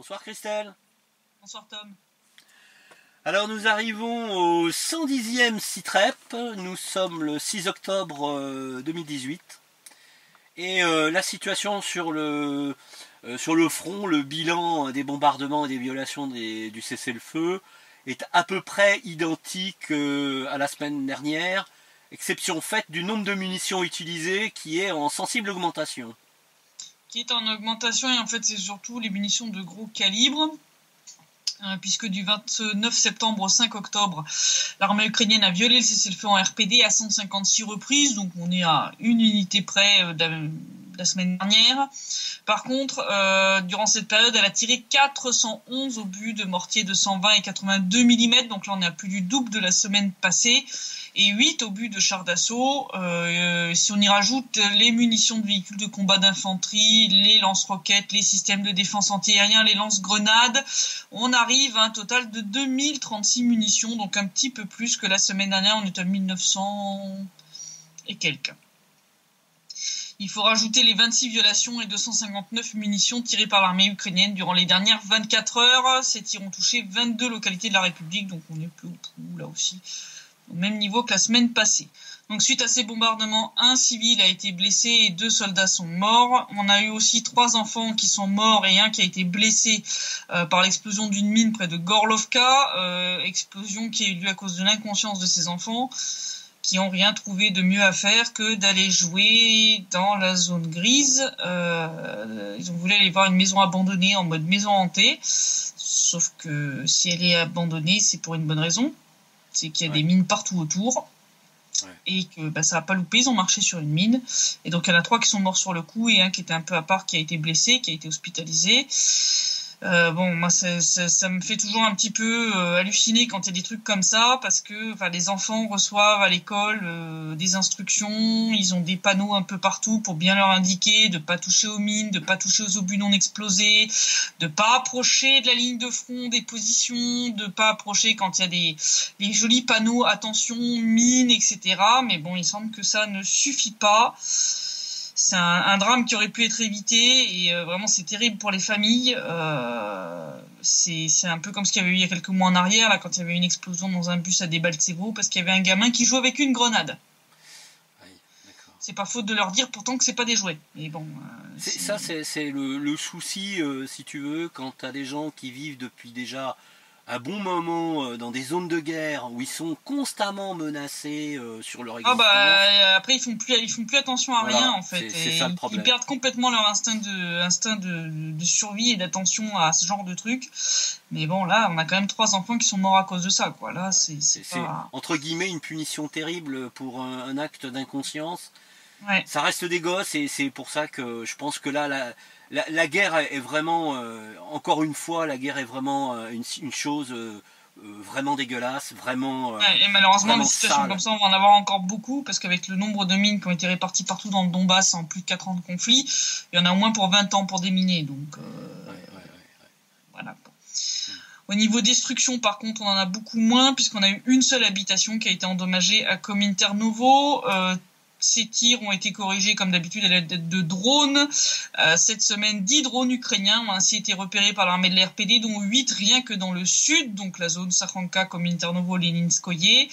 Bonsoir Christelle. Bonsoir Tom. Alors nous arrivons au 110e SITREP, nous sommes le 6 octobre 2018 et la situation sur le front, le bilan des bombardements et des violations du cessez-le-feu est à peu près identique à la semaine dernière, exception faite du nombre de munitions utilisées qui est en sensible augmentation. Qui est en augmentation et en fait c'est surtout les munitions de gros calibre. Puisque du 29 septembre au 5 octobre, l'armée ukrainienne a violé le cessez-le-feu en RPD à 156 reprises, donc on est à une unité près de la semaine dernière. Par contre, durant cette période, elle a tiré 411 obus de mortier de 120 et 82 mm, donc là on est à plus du double de la semaine passée, et 8 obus de chars d'assaut. Si on y rajoute les munitions de véhicules de combat d'infanterie, les lance-roquettes, les systèmes de défense antiaérien, les lance-grenades, on arrive à un total de 2036 munitions, donc un petit peu plus que la semaine dernière, on est à 1900 et quelques. Il faut rajouter les 26 violations et 259 munitions tirées par l'armée ukrainienne durant les dernières 24 heures. Ces tirs ont touché 22 localités de la République, donc on est peu au trou là aussi, au même niveau que la semaine passée. Donc suite à ces bombardements, un civil a été blessé et 2 soldats sont morts. On a eu aussi 3 enfants qui sont morts et un qui a été blessé par l'explosion d'une mine près de Gorlovka, explosion qui a eu lieu à cause de l'inconscience de ces enfants, qui n'ont rien trouvé de mieux à faire que d'aller jouer dans la zone grise. Ils ont voulu aller voir une maison abandonnée en mode maison hantée, sauf que si elle est abandonnée, c'est pour une bonne raison, c'est qu'il y a des mines partout autour. Et que ça n'a pas loupé, ils ont marché sur une mine. Et donc il y en a 3 qui sont morts sur le coup et un qui était un peu à part, qui a été blessé, qui a été hospitalisé. Moi ça me fait toujours un petit peu halluciner quand il y a des trucs comme ça, parce que les enfants reçoivent à l'école des instructions, ils ont des panneaux un peu partout pour bien leur indiquer de pas toucher aux mines, de pas toucher aux obus non explosés, de pas approcher de la ligne de front des positions, de pas approcher quand il y a les jolis panneaux attention mines, etc. Mais bon, il semble que ça ne suffit pas. C'est un drame qui aurait pu être évité et vraiment c'est terrible pour les familles. C'est un peu comme ce qu'il y avait eu il y a quelques mois en arrière, là, quand il y avait une explosion dans un bus à Debaltsevo parce qu'il y avait un gamin qui jouait avec une grenade. Oui, d'accord. C'est pas faute de leur dire pourtant que c'est pas des jouets. Mais bon, c'est le souci, si tu veux, quand tu as des gens qui vivent depuis déjà un bon moment dans des zones de guerre où ils sont constamment menacés sur leur existence. Après ils font plus attention à rien en fait. C'est ça le problème. Ils perdent complètement leur instinct de survie et d'attention à ce genre de trucs. Mais bon, là on a quand même 3 enfants qui sont morts à cause de ça, quoi. Là c'est pas... entre guillemets une punition terrible pour un acte d'inconscience. Ouais. Ça reste des gosses et c'est pour ça que je pense que là la guerre est vraiment, encore une fois, la guerre est vraiment une chose vraiment dégueulasse, vraiment et malheureusement, vraiment des situations sale. comme ça, on va en avoir encore beaucoup, parce qu'avec le nombre de mines qui ont été réparties partout dans le Donbass en plus de 4 ans de conflit, il y en a au moins pour 20 ans pour déminer. Donc, voilà. Au niveau destruction, par contre, on en a beaucoup moins, puisqu'on a eu une seule habitation qui a été endommagée à Kominternovo. Ces tirs ont été corrigés comme d'habitude à l'aide de drones. Cette semaine, 10 drones ukrainiens ont ainsi été repérés par l'armée de l'RPD, dont 8 rien que dans le sud, donc la zone Sakhanka, Kominternovo, Leninskoye.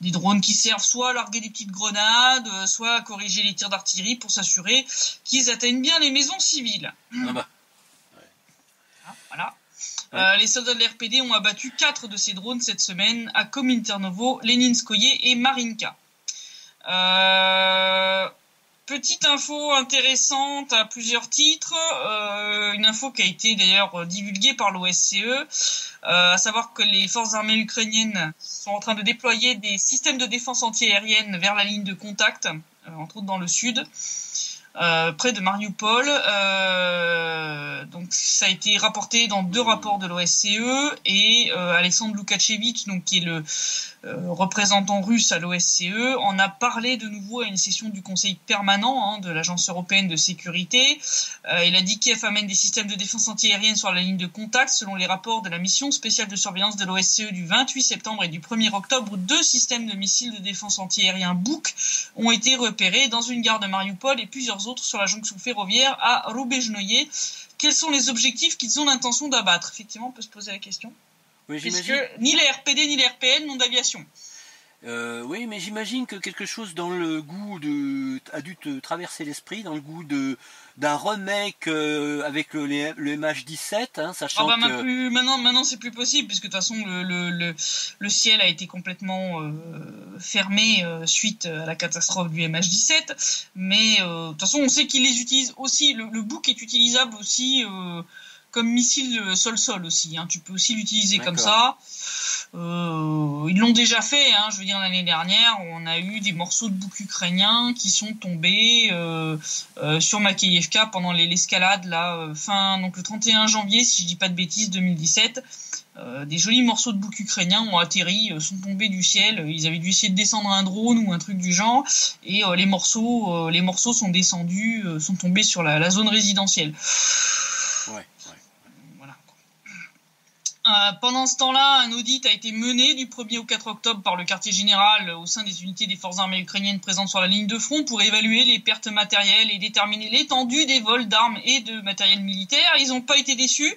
Des drones qui servent soit à larguer des petites grenades, soit à corriger les tirs d'artillerie pour s'assurer qu'ils atteignent bien les maisons civiles. Voilà. Les soldats de l'RPD ont abattu 4 de ces drones cette semaine à Kominternovo, Leninskoye et Marinka. Petite info intéressante à plusieurs titres, une info qui a été d'ailleurs divulguée par l'OSCE, à savoir que les forces armées ukrainiennes sont en train de déployer des systèmes de défense antiaérienne vers la ligne de contact, entre autres dans le sud, près de Mariupol. Donc ça a été rapporté dans 2 rapports de l'OSCE et Alexandre Loukachevitch, donc qui est le représentant russe à l'OSCE, en a parlé de nouveau à une session du Conseil permanent de l'Agence européenne de sécurité. Il a dit qu'Kiev amène des systèmes de défense antiaérienne sur la ligne de contact. Selon les rapports de la mission spéciale de surveillance de l'OSCE du 28 septembre et du 1er octobre, 2 systèmes de missiles de défense antiaérien Buk ont été repérés dans une gare de Mariupol et plusieurs autres sur la jonction ferroviaire à Rubezhnoye, quels sont les objectifs qu'ils ont l'intention d'abattre. Effectivement, on peut se poser la question. Oui, puisque ni les RPD ni les RPN n'ont d'aviation. Oui, mais j'imagine que quelque chose dans le goût a dû te traverser l'esprit, dans le goût d'un remake avec le MH17, hein, sachant que... Maintenant c'est plus possible, puisque de toute façon le ciel a été complètement fermé suite à la catastrophe du MH17, mais de toute façon on sait qu'ils les utilisent aussi, le bouc est utilisable aussi comme missile sol-sol aussi, hein. Tu peux aussi l'utiliser comme ça. Ils l'ont déjà fait, hein, je veux dire, l'année dernière, on a eu des morceaux de bouc ukrainiens qui sont tombés sur Makeyevka pendant l'escalade, là, donc le 31 janvier, si je dis pas de bêtises, 2017. Des jolis morceaux de bouc ukrainiens ont atterri, sont tombés du ciel. Ils avaient dû essayer de descendre un drone ou un truc du genre, et les morceaux sont descendus, sont tombés sur la zone résidentielle. Ouais. Pendant ce temps-là, un audit a été mené du 1er au 4 octobre par le quartier général au sein des unités des forces armées ukrainiennes présentes sur la ligne de front pour évaluer les pertes matérielles et déterminer l'étendue des vols d'armes et de matériel militaire. Ils n'ont pas été déçus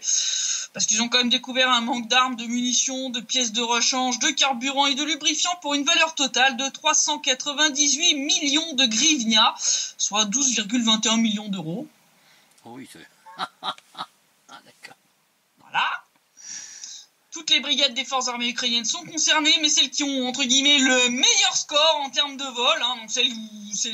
parce qu'ils ont quand même découvert un manque d'armes, de munitions, de pièces de rechange, de carburant et de lubrifiant pour une valeur totale de 398 millions de grivnia, soit 12,21 millions d'euros. Oh oui, c'est... d'accord. Voilà. Toutes les brigades des forces armées ukrainiennes sont concernées, mais celles qui ont, entre guillemets, le meilleur score en termes de vol, hein, donc celles où c'est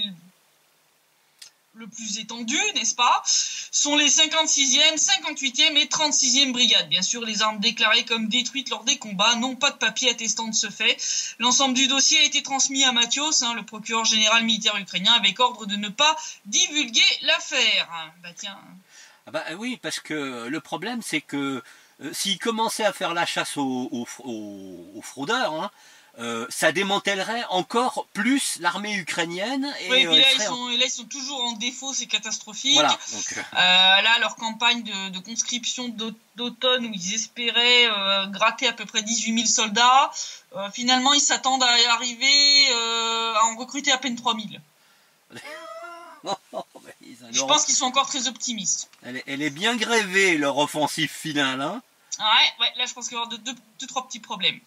le plus étendu, n'est-ce pas, sont les 56e, 58e et 36e brigades. Bien sûr, les armes déclarées comme détruites lors des combats n'ont pas de papier attestant de ce fait. L'ensemble du dossier a été transmis à Mathios, le procureur général militaire ukrainien, avec ordre de ne pas divulguer l'affaire. Bah tiens. Ah bah oui, parce que le problème, c'est que s'ils commençaient à faire la chasse aux fraudeurs, hein, ça démantèlerait encore plus l'armée ukrainienne. Et, oui, et puis là, ils sont toujours en défaut, c'est catastrophique. Voilà, donc, là, leur campagne de conscription d'automne, où ils espéraient gratter à peu près 18 000 soldats, finalement, ils s'attendent à arriver à en recruter à peine 3 000. Je pense qu'ils sont encore très optimistes. Elle est bien grévée, leur offensive finale, hein. Ouais, là je pense qu'il va y avoir deux, trois petits problèmes.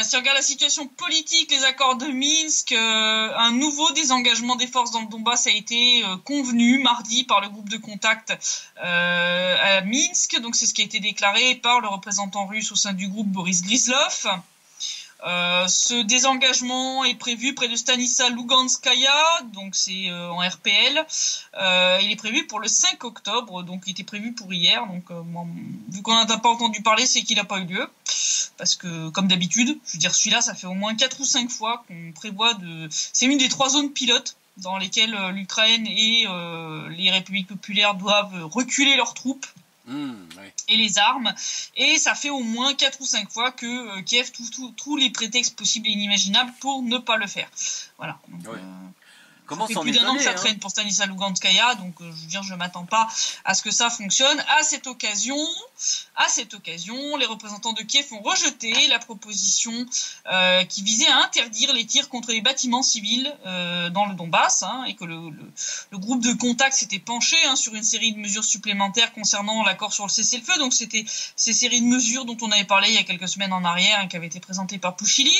Si on regarde la situation politique, les accords de Minsk, un nouveau désengagement des forces dans le Donbass a été convenu mardi par le groupe de contact à Minsk. Donc c'est ce qui a été déclaré par le représentant russe au sein du groupe, Boris Gryzlov. Ce désengagement est prévu près de Stanitsa Luganskaya, donc c'est en RPL. Il est prévu pour le 5 octobre, donc il était prévu pour hier. Donc vu qu'on n'a pas entendu parler, c'est qu'il n'a pas eu lieu. Parce que, comme d'habitude, je veux dire, celui-là, ça fait au moins 4 ou 5 fois qu'on prévoit de... C'est une des 3 zones pilotes dans lesquelles l'Ukraine et les républiques populaires doivent reculer leurs troupes. Ouais. Et les armes, et ça fait au moins 4 ou 5 fois que Kiev trouve tous les prétextes possibles et inimaginables pour ne pas le faire. Voilà. Donc, ouais. Comment ça fait plus d'un an que ça traîne pour Stanitsa Luganskaya, donc je veux dire, je m'attends pas à ce que ça fonctionne. À cette occasion, les représentants de Kiev ont rejeté la proposition qui visait à interdire les tirs contre les bâtiments civils dans le Donbass, et que le groupe de contact s'était penché sur une série de mesures supplémentaires concernant l'accord sur le cessez-le-feu. Donc c'était ces séries de mesures dont on avait parlé il y a quelques semaines en arrière, qui avaient été présentées par Pouchiline.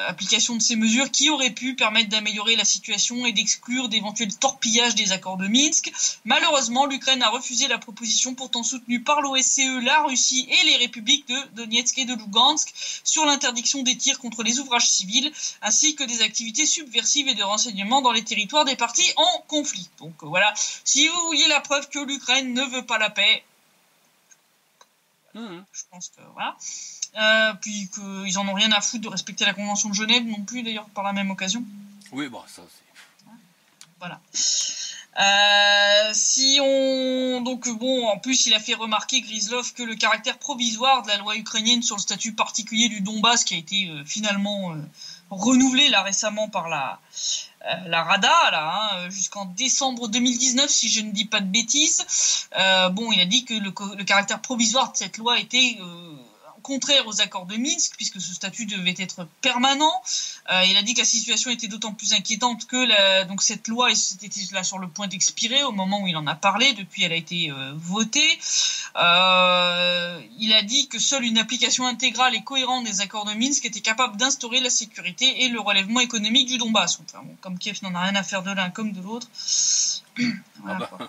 Application de ces mesures qui auraient pu permettre d'améliorer la situation et d'exclure d'éventuels torpillages des accords de Minsk. Malheureusement, l'Ukraine a refusé la proposition pourtant soutenue par l'OSCE, la Russie et les républiques de Donetsk et de Lugansk sur l'interdiction des tirs contre les ouvrages civils ainsi que des activités subversives et de renseignement dans les territoires des parties en conflit. Donc voilà, si vous vouliez la preuve que l'Ukraine ne veut pas la paix, je pense que voilà. Puis qu'ils en ont rien à foutre de respecter la Convention de Genève non plus, d'ailleurs, par la même occasion. Oui, bon, ça c'est... Voilà. Donc bon, en plus, il a fait remarquer, Gryzlov, que le caractère provisoire de la loi ukrainienne sur le statut particulier du Donbass, qui a été finalement renouvelé là récemment par la Rada, jusqu'en décembre 2019, si je ne dis pas de bêtises. Il a dit que le caractère provisoire de cette loi était contraire aux accords de Minsk, puisque ce statut devait être permanent. Il a dit que la situation était d'autant plus inquiétante que donc cette loi était là sur le point d'expirer au moment où il en a parlé. Depuis, elle a été votée. Il a dit que seule une application intégrale et cohérente des accords de Minsk était capable d'instaurer la sécurité et le relèvement économique du Donbass. Enfin, bon, comme Kiev n'en a rien à faire de l'un comme de l'autre. Voilà, ouais.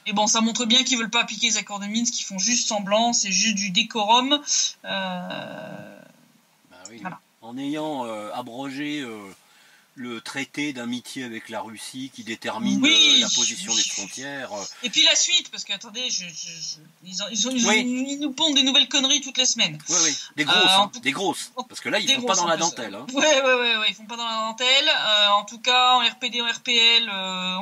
Et bon, ça montre bien qu'ils veulent pas appliquer les accords de Minsk, qu'ils font juste semblant, c'est juste du décorum. Oui, voilà. En ayant abrogé le traité d'amitié avec la Russie qui détermine la position des frontières. Et puis la suite, parce que attendez, ils nous pondent des nouvelles conneries toutes les semaines. Oui, des grosses, des grosses. Parce que là, ils font pas dans la dentelle. Hein. Ouais, ils font pas dans la dentelle. En tout cas, en RPD, en RPL,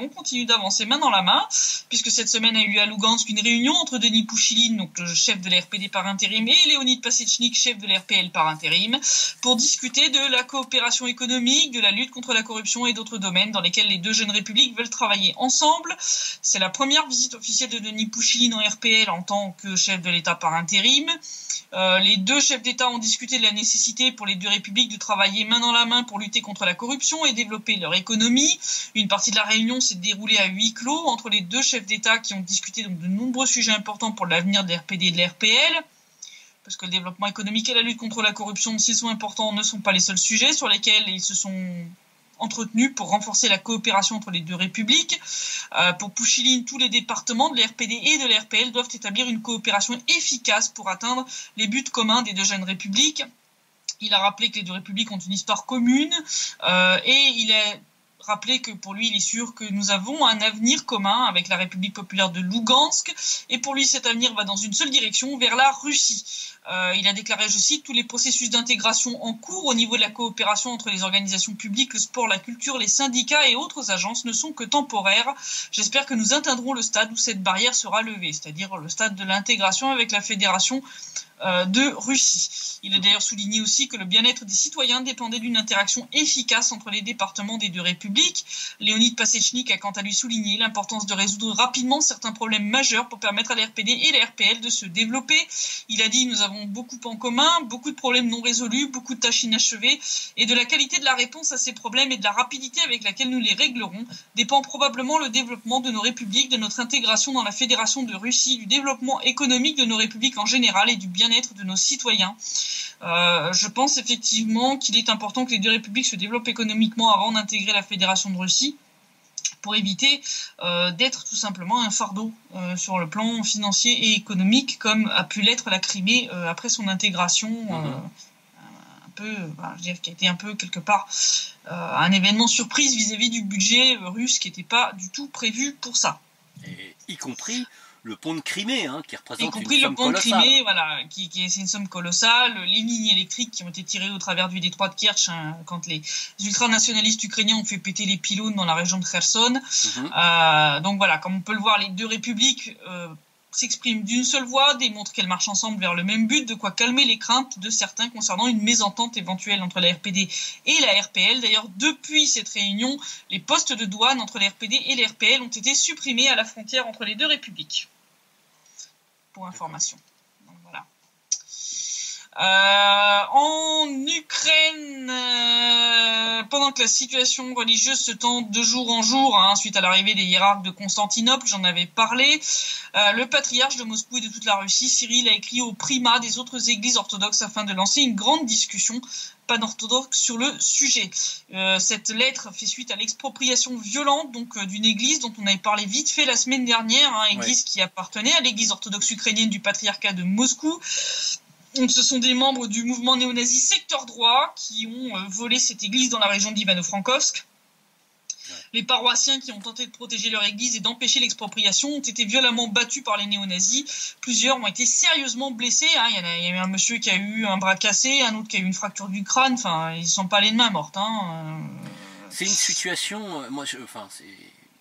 on continue d'avancer main dans la main, puisque cette semaine a eu lieu à Lugansk une réunion entre Denis Pouchiline, donc le chef de la RPD par intérim, et Leonid Pasechnik, chef de la RPL par intérim, pour discuter de la coopération économique, de la lutte contre la corruption et d'autres domaines dans lesquels les deux jeunes républiques veulent travailler ensemble. C'est la première visite officielle de Denis Pouchiline en RPL en tant que chef de l'État par intérim. Les deux chefs d'État ont discuté de la nécessité pour les deux républiques de travailler main dans la main pour lutter contre la corruption et développer leur économie. Une partie de la réunion s'est déroulée à huis clos entre les deux chefs d'État qui ont discuté donc de nombreux sujets importants pour l'avenir de l'RPD et de l'RPL. Parce que le développement économique et la lutte contre la corruption, s'ils sont importants, ne sont pas les seuls sujets sur lesquels ils se sont entretenus pour renforcer la coopération entre les deux républiques. Pour Pouchiline, tous les départements de l'RPD et de l'RPL doivent établir une coopération efficace pour atteindre les buts communs des deux jeunes républiques. Il a rappelé que les deux républiques ont une histoire commune et il a rappelé que pour lui, il est sûr que nous avons un avenir commun avec la République populaire de Lugansk et pour lui, cet avenir va dans une seule direction, vers la Russie. Il a déclaré, je cite, tous les processus d'intégration en cours au niveau de la coopération entre les organisations publiques, le sport, la culture, les syndicats et autres agences ne sont que temporaires. J'espère que nous atteindrons le stade où cette barrière sera levée, c'est-à-dire le stade de l'intégration avec la Fédération de Russie. Il a d'ailleurs souligné aussi que le bien-être des citoyens dépendait d'une interaction efficace entre les départements des deux républiques. Leonid Pasechnik a quant à lui souligné l'importance de résoudre rapidement certains problèmes majeurs pour permettre à l'RPD et la RPL de se développer. Il a dit « Nous avons beaucoup en commun, beaucoup de problèmes non résolus, beaucoup de tâches inachevées et de la qualité de la réponse à ces problèmes et de la rapidité avec laquelle nous les réglerons dépend probablement le développement de nos républiques, de notre intégration dans la Fédération de Russie, du développement économique de nos républiques en général et du bien-être de nos citoyens. Je pense effectivement qu'il est important que les deux républiques se développent économiquement avant d'intégrer la Fédération de Russie pour éviter d'être tout simplement un fardeau sur le plan financier et économique comme a pu l'être la Crimée après son intégration un peu, je dirais qui a été un peu quelque part un événement surprise vis-à-vis du budget russe qui n'était pas du tout prévu pour ça. Et y compris le pont de Crimée, qui représente une somme colossale. Y compris le pont de Crimée, voilà, c'est une somme colossale. Les lignes électriques qui ont été tirées au travers du détroit de Kerch quand les ultranationalistes ukrainiens ont fait péter les pylônes dans la région de Kherson. Donc voilà, comme on peut le voir, les deux républiques s'expriment d'une seule voix, démontrent qu'elles marchent ensemble vers le même but, de quoi calmer les craintes de certains concernant une mésentente éventuelle entre la RPD et la RPL. D'ailleurs, depuis cette réunion, les postes de douane entre la RPD et la RPL ont été supprimés à la frontière entre les deux républiques. Pour information. Donc, voilà. En Ukraine, pendant que la situation religieuse se tend de jour en jour, suite à l'arrivée des hiérarques de Constantinople, j'en avais parlé, le patriarche de Moscou et de toute la Russie, Cyril, a écrit au primat des autres églises orthodoxes afin de lancer une grande discussion pan-orthodoxe sur le sujet. Cette lettre fait suite à l'expropriation violente d'une église dont on avait parlé vite fait la semaine dernière, église qui appartenait à l'église orthodoxe ukrainienne du patriarcat de Moscou. Donc, ce sont des membres du mouvement néo-nazi secteur droit qui ont volé cette église dans la région d'Ivano-Frankovsk. Les paroissiens qui ont tenté de protéger leur église et d'empêcher l'expropriation ont été violemment battus par les néo-nazis. Plusieurs ont été sérieusement blessés. Il y a eu un monsieur qui a eu un bras cassé, un autre qui a eu une fracture du crâne. Enfin, ils ne sont pas les de main morte. C'est une situation,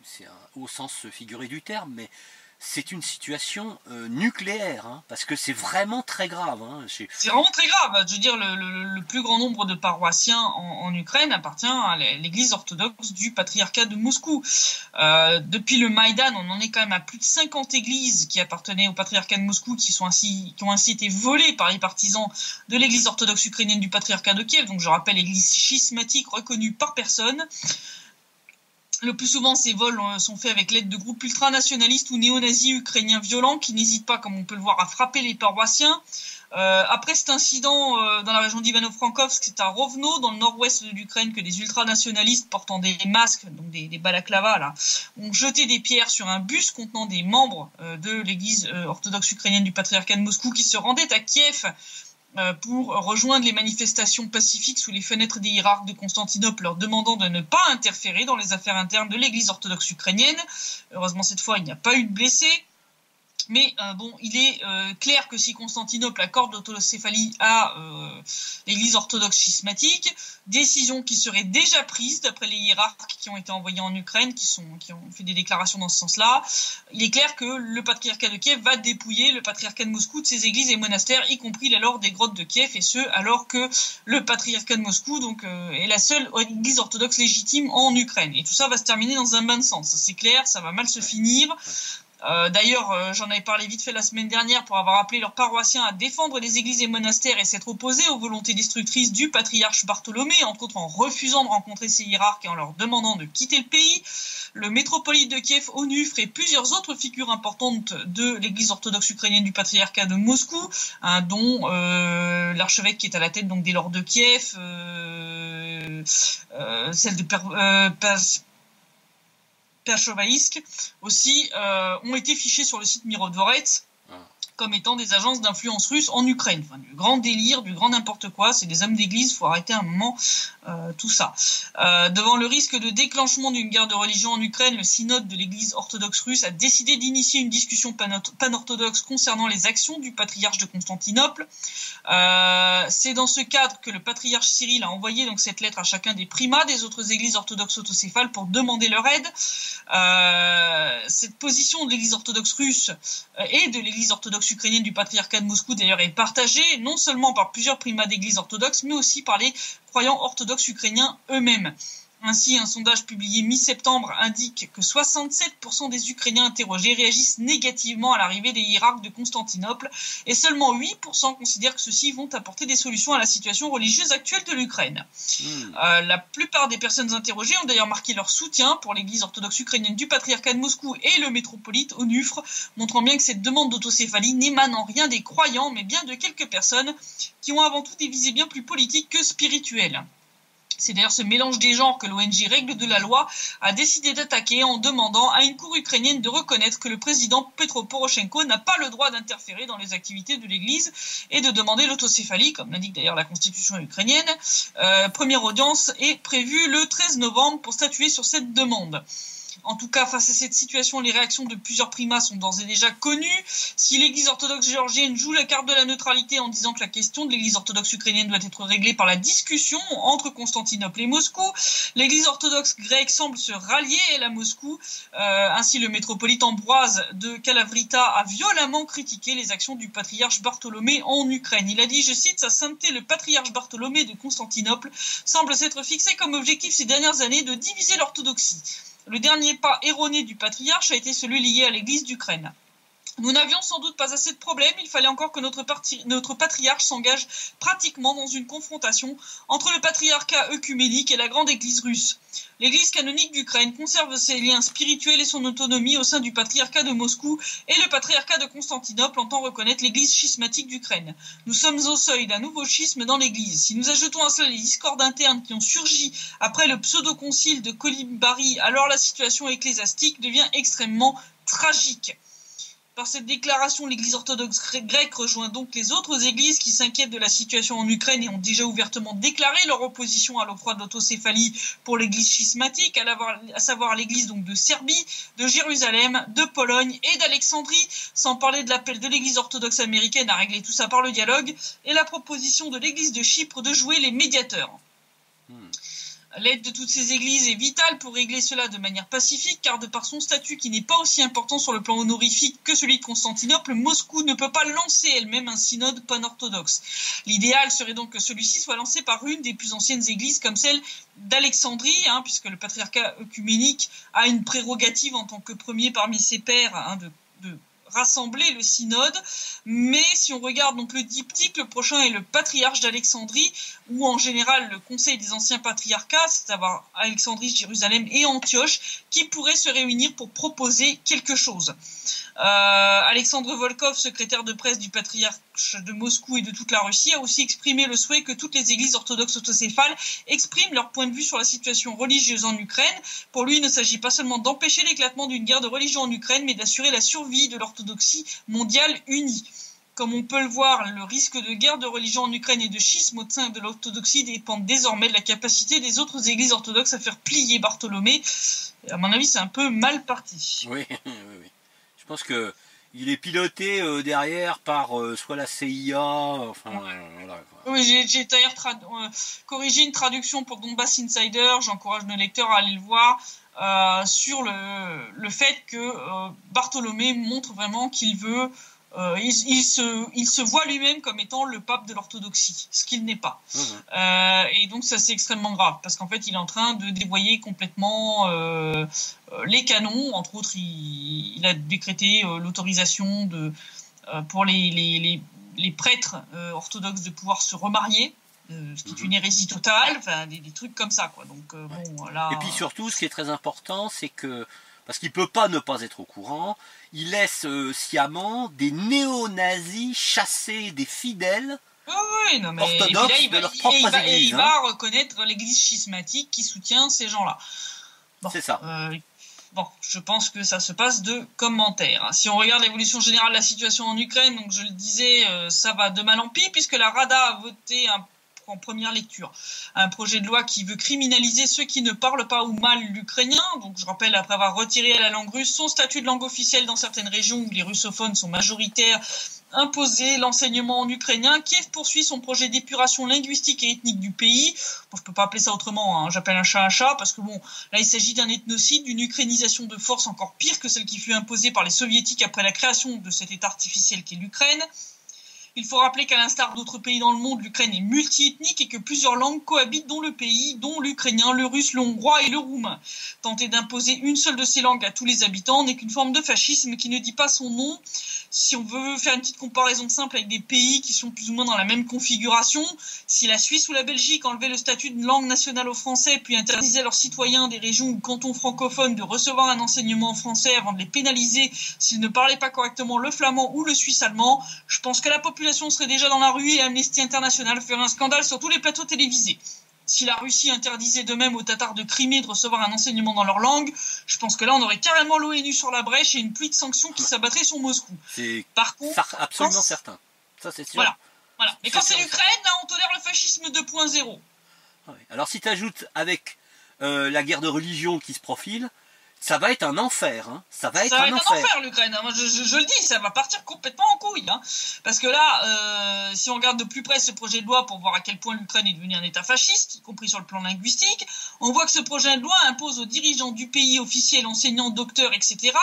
c'est au sens figuré du terme, mais c'est une situation nucléaire, hein, parce que c'est vraiment très grave. Hein, c'est vraiment très grave. Je veux dire, le plus grand nombre de paroissiens en Ukraine appartient à l'église orthodoxe du patriarcat de Moscou. Depuis le Maïdan, on en est quand même à plus de 50 églises qui appartenaient au patriarcat de Moscou, qui ont ainsi été volées par les partisans de l'église orthodoxe ukrainienne du patriarcat de Kiev. Donc je rappelle, église schismatique reconnue par personne. Le plus souvent, ces vols sont faits avec l'aide de groupes ultranationalistes ou néo-nazis ukrainiens violents qui n'hésitent pas, comme on peut le voir, à frapper les paroissiens. Après cet incident dans la région d'Ivano-Frankovsk, c'est à Rovno, dans le nord-ouest de l'Ukraine, que des ultranationalistes portant des masques, donc des balaklavas, là, ont jeté des pierres sur un bus contenant des membres de l'église orthodoxe ukrainienne du patriarcat de Moscou qui se rendaient à Kiev pour rejoindre les manifestations pacifiques sous les fenêtres des hiérarques de Constantinople, leur demandant de ne pas interférer dans les affaires internes de l'église orthodoxe ukrainienne. Heureusement, cette fois, il n'y a pas eu de blessés. Mais il est clair que si Constantinople accorde l'autocéphalie à l'église orthodoxe schismatique, décision qui serait déjà prise d'après les hiérarques qui ont été envoyés en Ukraine, qui ont fait des déclarations dans ce sens-là, il est clair que le patriarcat de Kiev va dépouiller le patriarcat de Moscou de ses églises et monastères, y compris alors des grottes de Kiev, et ce alors que le patriarcat de Moscou est la seule église orthodoxe légitime en Ukraine. Et tout ça va se terminer dans un bain de sang. C'est clair, ça va mal se finir. D'ailleurs, j'en avais parlé vite fait la semaine dernière pour avoir appelé leurs paroissiens à défendre les églises et monastères et s'être opposés aux volontés destructrices du patriarche Bartholomé, entre autres en refusant de rencontrer ses hiérarques et en leur demandant de quitter le pays. Le métropolite de Kiev, Onufre, et plusieurs autres figures importantes de l'église orthodoxe ukrainienne du patriarcat de Moscou, dont l'archevêque qui est à la tête donc des lords de Kiev, celle de Perchovaïsk aussi, ont été fichés sur le site Mirodvorets comme étant des agences d'influence russe en Ukraine. Enfin, du grand délire, du grand n'importe quoi, c'est des hommes d'église, faut arrêter un moment tout ça. Devant le risque de déclenchement d'une guerre de religion en Ukraine, le synode de l'église orthodoxe russe a décidé d'initier une discussion pan-orthodoxe concernant les actions du patriarche de Constantinople. C'est dans ce cadre que le patriarche Cyril a envoyé donc cette lettre à chacun des primats des autres églises orthodoxes autocéphales pour demander leur aide. Cette position de l'église orthodoxe russe et de l'église orthodoxe ukrainienne du patriarcat de Moscou d'ailleurs est partagée non seulement par plusieurs primats d'églises orthodoxes mais aussi par les croyants orthodoxes ukrainiens eux-mêmes. Ainsi, un sondage publié mi-septembre indique que 67% des Ukrainiens interrogés réagissent négativement à l'arrivée des hiérarques de Constantinople et seulement 8% considèrent que ceux-ci vont apporter des solutions à la situation religieuse actuelle de l'Ukraine. La plupart des personnes interrogées ont d'ailleurs marqué leur soutien pour l'église orthodoxe ukrainienne du patriarcat de Moscou et le métropolite Onufre, montrant bien que cette demande d'autocéphalie n'émane en rien des croyants, mais bien de quelques personnes qui ont avant tout des visées bien plus politiques que spirituelles. C'est d'ailleurs ce mélange des genres que l'ONG Règles de la Loi a décidé d'attaquer en demandant à une cour ukrainienne de reconnaître que le président Petro Poroshenko n'a pas le droit d'interférer dans les activités de l'Église et de demander l'autocéphalie, comme l'indique d'ailleurs la constitution ukrainienne. Première audience est prévue le 13 novembre pour statuer sur cette demande. En tout cas, face à cette situation, les réactions de plusieurs primats sont d'ores et déjà connues. Si l'église orthodoxe géorgienne joue la carte de la neutralité en disant que la question de l'église orthodoxe ukrainienne doit être réglée par la discussion entre Constantinople et Moscou, l'église orthodoxe grecque semble se rallier, elle, à Moscou. Ainsi, le métropolite Ambroise de Kalavrita a violemment critiqué les actions du patriarche Bartholomé en Ukraine. Il a dit, je cite, « Sa sainteté, le patriarche Bartholomé de Constantinople, semble s'être fixé comme objectif ces dernières années de diviser l'orthodoxie. Le dernier pas erroné du patriarche a été celui lié à l'église d'Ukraine. Nous n'avions sans doute pas assez de problèmes, il fallait encore que notre patriarche s'engage pratiquement dans une confrontation entre le patriarcat œcuménique et la grande église russe. L'église canonique d'Ukraine conserve ses liens spirituels et son autonomie au sein du patriarcat de Moscou et le patriarcat de Constantinople entend reconnaître l'église schismatique d'Ukraine. Nous sommes au seuil d'un nouveau schisme dans l'église. Si nous ajoutons à cela les discordes internes qui ont surgi après le pseudo-concile de Colimbari, alors la situation ecclésiastique devient extrêmement tragique. Par cette déclaration, l'église orthodoxe grecque rejoint donc les autres églises qui s'inquiètent de la situation en Ukraine et ont déjà ouvertement déclaré leur opposition à l'octroi de l'autocéphalie pour l'église schismatique, à savoir l'église donc de Serbie, de Jérusalem, de Pologne et d'Alexandrie, sans parler de l'appel de l'église orthodoxe américaine à régler tout ça par le dialogue, et la proposition de l'église de Chypre de jouer les médiateurs. L'aide de toutes ces églises est vitale pour régler cela de manière pacifique, car de par son statut qui n'est pas aussi important sur le plan honorifique que celui de Constantinople, Moscou ne peut pas lancer elle-même un synode pan-orthodoxe. L'idéal serait donc que celui-ci soit lancé par une des plus anciennes églises comme celle d'Alexandrie, puisque le patriarcat œcuménique a une prérogative en tant que premier parmi ses pairs de rassembler le synode, mais si on regarde donc le diptyque, le prochain est le patriarche d'Alexandrie, ou en général le conseil des anciens patriarcats, c'est-à-dire Alexandrie, Jérusalem et Antioche, qui pourraient se réunir pour proposer quelque chose. Alexandre Volkov, secrétaire de presse du patriarche de Moscou et de toute la Russie, a aussi exprimé le souhait que toutes les églises orthodoxes autocéphales expriment leur point de vue sur la situation religieuse en Ukraine. Pour lui, il ne s'agit pas seulement d'empêcher l'éclatement d'une guerre de religion en Ukraine, mais d'assurer la survie de l'orthodoxie mondiale unie. Comme on peut le voir, le risque de guerre de religion en Ukraine et de schisme au sein de l'orthodoxie dépend désormais de la capacité des autres églises orthodoxes à faire plier Bartholomé. Et à mon avis, c'est un peu mal parti. Oui. Je pense que il est piloté derrière par soit la CIA, enfin voilà. Quoi. Oui, j'ai d'ailleurs corrigé une traduction pour Donbass Insider. J'encourage nos lecteurs à aller le voir sur le fait que Bartholomé montre vraiment qu'il veut. Il se voit lui-même comme étant le pape de l'orthodoxie, ce qu'il n'est pas. Et donc ça c'est extrêmement grave, parce qu'en fait il est en train de dévoyer complètement les canons. Entre autres, il a décrété l'autorisation pour les prêtres orthodoxes de pouvoir se remarier, ce qui est une hérésie totale, enfin des trucs comme ça, quoi. Donc bon, là. Et puis surtout, ce qui est très important, c'est que parce qu'il peut pas ne pas être au courant, il laisse sciemment des néo-nazis chasser des fidèles orthodoxes de leurs propres églises. Et il va reconnaître l'église schismatique qui soutient ces gens-là. Bon, c'est ça. Bon, je pense que ça se passe de commentaires. Si on regarde l'évolution générale de la situation en Ukraine, donc je le disais, ça va de mal en pis, puisque la Rada a voté en première lecture un projet de loi qui veut criminaliser ceux qui ne parlent pas ou mal l'ukrainien. Donc je rappelle, après avoir retiré à la langue russe son statut de langue officielle dans certaines régions où les russophones sont majoritaires, imposer l'enseignement en ukrainien. Kiev poursuit son projet d'épuration linguistique et ethnique du pays. Bon, je peux pas appeler ça autrement, j'appelle un chat, parce que bon, là il s'agit d'un ethnocide, d'une ukrainisation de force encore pire que celle qui fut imposée par les soviétiques après la création de cet état artificiel qu'est l'Ukraine. Il faut rappeler qu'à l'instar d'autres pays dans le monde, l'Ukraine est multi-ethnique et que plusieurs langues cohabitent dans le pays, dont l'ukrainien, le russe, le hongrois et le roumain. Tenter d'imposer une seule de ces langues à tous les habitants n'est qu'une forme de fascisme qui ne dit pas son nom. Si on veut faire une petite comparaison simple avec des pays qui sont plus ou moins dans la même configuration, si la Suisse ou la Belgique enlevaient le statut de langue nationale aux Français puis interdisaient à leurs citoyens des régions ou cantons francophones de recevoir un enseignement en français avant de les pénaliser s'ils ne parlaient pas correctement le flamand ou le suisse allemand, je pense que la population serait déjà dans la rue et Amnesty International ferait un scandale sur tous les plateaux télévisés. Si la Russie interdisait de même aux Tatars de Crimée de recevoir un enseignement dans leur langue, je pense que là on aurait carrément l'ONU sur la brèche et une pluie de sanctions qui s'abattrait sur Moscou. Par contre, absolument certain. Ça c'est sûr. Voilà. Mais quand c'est l'Ukraine, là on tolère le fascisme 2.0. Ouais. Alors si tu ajoutes avec la guerre de religion qui se profile, ça va être un enfer, Ça va être un enfer, l'Ukraine. Moi, je le dis, ça va partir complètement en couille, Parce que là, si on regarde de plus près ce projet de loi pour voir à quel point l'Ukraine est devenue un État fasciste, y compris sur le plan linguistique, on voit que ce projet de loi impose aux dirigeants du pays, officiels, enseignants, docteurs, etc.,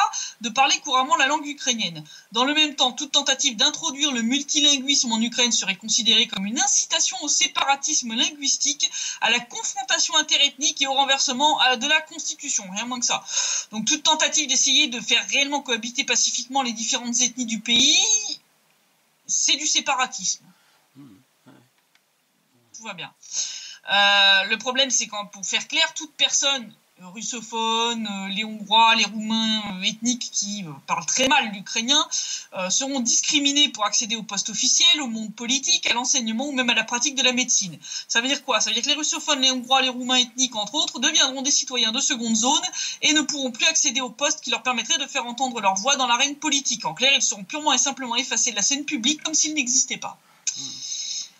de parler couramment la langue ukrainienne. Dans le même temps, toute tentative d'introduire le multilinguisme en Ukraine serait considérée comme une incitation au séparatisme linguistique, à la confrontation interethnique et au renversement de la Constitution. Rien moins que ça. Donc toute tentative d'essayer de faire réellement cohabiter pacifiquement les différentes ethnies du pays, c'est du séparatisme. Tout va bien. Le problème, c'est quand, pour faire clair, toute personne russophone, les Hongrois, les Roumains ethniques qui parlent très mal l'ukrainien seront discriminés pour accéder au poste officiel, au monde politique, à l'enseignement ou même à la pratique de la médecine. Ça veut dire quoi? Ça veut dire que les russophones, les Hongrois, les Roumains ethniques, entre autres, deviendront des citoyens de seconde zone et ne pourront plus accéder au poste qui leur permettrait de faire entendre leur voix dans l'arène politique. En clair, ils seront purement et simplement effacés de la scène publique comme s'ils n'existaient pas.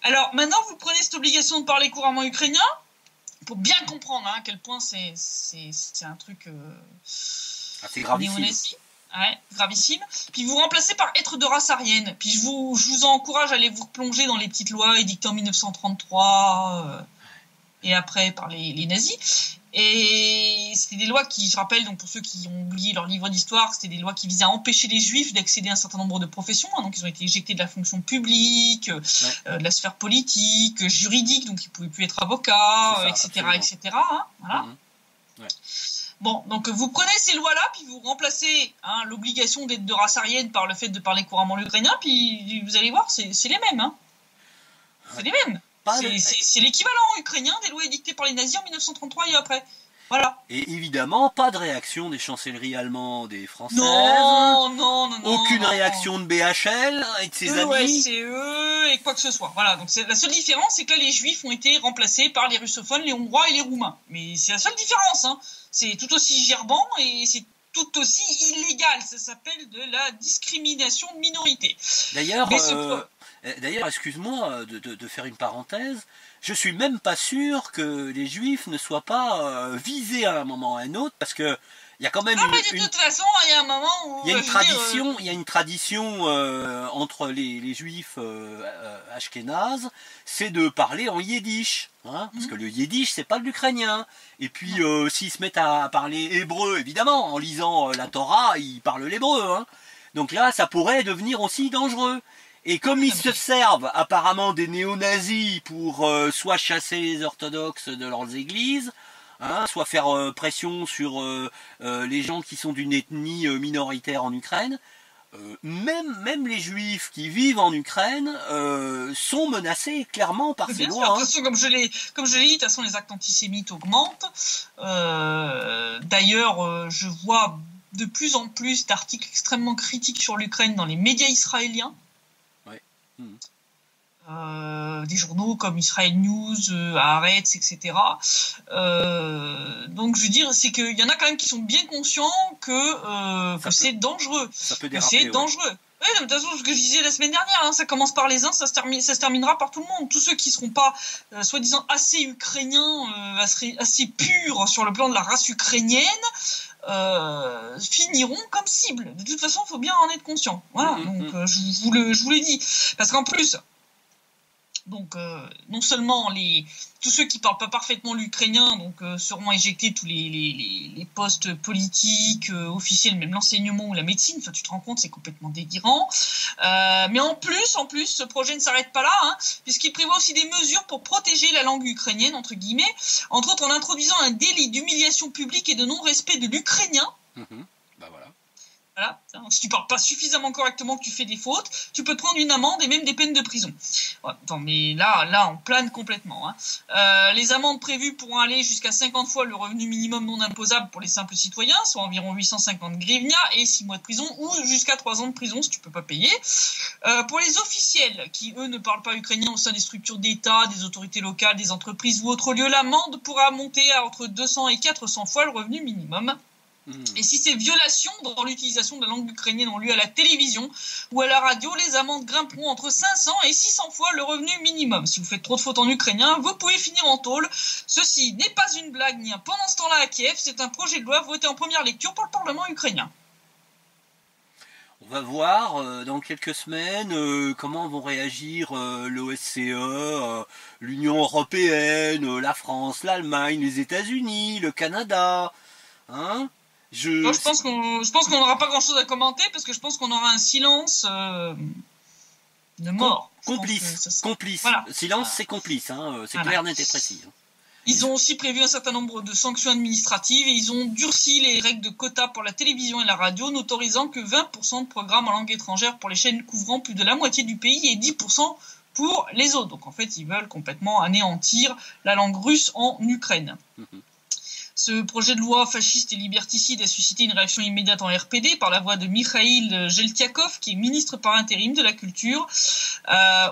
Alors, maintenant, vous prenez cette obligation de parler couramment ukrainien pour bien comprendre à quel point c'est un truc c'est gravissime. Ouais, gravissime. Puis vous remplacez par être de race aryenne. Puis je vous encourage à aller vous replonger dans les petites lois édictées en 1933. et après par les nazis. Et c'était des lois qui, je rappelle, donc pour ceux qui ont oublié leur livre d'histoire, c'était des lois qui visaient à empêcher les juifs d'accéder à un certain nombre de professions. Donc ils ont été éjectés de la fonction publique, de la sphère politique, juridique, donc ils ne pouvaient plus être avocats, etc. etc. Voilà. Ouais. Bon, donc vous prenez ces lois-là, puis vous remplacez l'obligation d'être de race aryenne par le fait de parler couramment l'ukrainien, puis vous allez voir, c'est les mêmes. C'est les mêmes. C'est l'équivalent ukrainien des lois édictées par les nazis en 1933 et après. Voilà. Et évidemment, pas de réaction des chancelleries allemandes et françaises. Non. Aucune réaction de BHL et de ses amis. OSCE et quoi que ce soit. Voilà. Donc la seule différence, c'est que là, les Juifs ont été remplacés par les russophones, les Hongrois et les Roumains. Mais c'est la seule différence. C'est tout aussi gerbant et c'est tout aussi illégal. Ça s'appelle de la discrimination de minorité. D'ailleurs, excuse-moi de faire une parenthèse, je suis même pas sûr que les Juifs ne soient pas visés à un moment ou à un autre, parce que il y a quand même de toute façon, il y a un moment où il y a une tradition entre les Juifs ashkénazes, c'est de parler en yiddish, parce que le yiddish c'est pas de l'ukrainien. Et puis s'ils se mettent à parler hébreu, évidemment, en lisant la Torah, ils parlent l'hébreu. Donc là, ça pourrait devenir aussi dangereux. Et comme ils se servent apparemment des néo-nazis pour soit chasser les orthodoxes de leurs églises, soit faire pression sur les gens qui sont d'une ethnie minoritaire en Ukraine, même les juifs qui vivent en Ukraine sont menacés clairement par ces lois. De toute façon, comme je l'ai dit, de toute façon les actes antisémites augmentent. D'ailleurs, je vois de plus en plus d'articles extrêmement critiques sur l'Ukraine dans les médias israéliens. Des journaux comme Israel News, Haaretz, etc. Donc je veux dire, c'est qu'il y en a quand même qui sont bien conscients que c'est dangereux. Ça peut déraper, c'est dangereux. Oui, de toute façon, ce que je disais la semaine dernière, ça commence par les uns, ça se terminera par tout le monde. Tous ceux qui ne seront pas, soi-disant, assez ukrainiens, assez purs sur le plan de la race ukrainienne, finiront comme cible. De toute façon, il faut bien en être conscient. Voilà, donc je vous le dis. Parce qu'en plus, donc non seulement tous ceux qui parlent pas parfaitement l'ukrainien seront éjectés, tous les postes politiques, officiels, même l'enseignement ou la médecine. Enfin, tu te rends compte, c'est complètement délirant. Mais en plus, ce projet ne s'arrête pas là, puisqu'il prévoit aussi des mesures pour protéger la langue ukrainienne, entre guillemets, entre autres en introduisant un délit d'humiliation publique et de non-respect de l'ukrainien. Voilà. Si tu parles pas suffisamment correctement, que tu fais des fautes, tu peux te prendre une amende et même des peines de prison. Ouais, attends, mais là, on plane complètement. Les amendes prévues pourront aller jusqu'à 50 fois le revenu minimum non imposable pour les simples citoyens, soit environ 850 grivnia et 6 mois de prison, ou jusqu'à 3 ans de prison si tu peux pas payer. Pour les officiels, qui eux ne parlent pas ukrainien au sein des structures d'État, des autorités locales, des entreprises ou autres lieux, l'amende pourra monter à entre 200 et 400 fois le revenu minimum. Et si ces violations dans l'utilisation de la langue ukrainienne ont lieu à la télévision ou à la radio, les amendes grimperont entre 500 et 600 fois le revenu minimum. Si vous faites trop de fautes en ukrainien, vous pouvez finir en tôle. Ceci n'est pas une blague ni un pendant ce temps-là à Kiev, c'est un projet de loi voté en première lecture par le Parlement ukrainien. On va voir dans quelques semaines comment vont réagir l'OSCE, l'Union européenne, la France, l'Allemagne, les États-Unis, le Canada. Je pense qu'on n'aura pas grand-chose à commenter parce que je pense qu'on aura un silence de mort. Complice. Voilà. Silence, c'est complice. C'est clair, net et précis. Ils ont aussi prévu un certain nombre de sanctions administratives et ils ont durci les règles de quotas pour la télévision et la radio, n'autorisant que 20% de programmes en langue étrangère pour les chaînes couvrant plus de la moitié du pays et 10% pour les autres. Donc en fait, ils veulent complètement anéantir la langue russe en Ukraine. Ce projet de loi fasciste et liberticide a suscité une réaction immédiate en RPD par la voix de Mikhail Geltiakov, qui est ministre par intérim de la Culture.